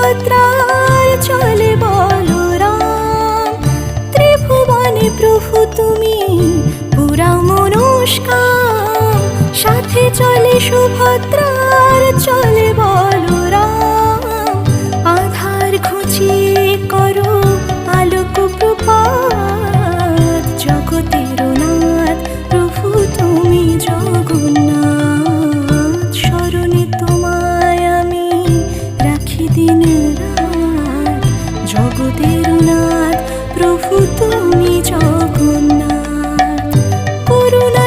সুভদ্রার চলে বলরাম। ত্রিভুবনে প্রভু তুমি পুরা মনস্কাম, সাথে চলে সুভদ্রার চলে বলরাম। আধার ঘুচিয়ে করো আলোক প্রপাত, জগতের নাথ প্রভু তুমি জগন্নাথ। স্মরণে তোমায় আমি রাখি দিন রাত, জগতের নাথ প্রভু তুমি জগন্নাথ। করুণা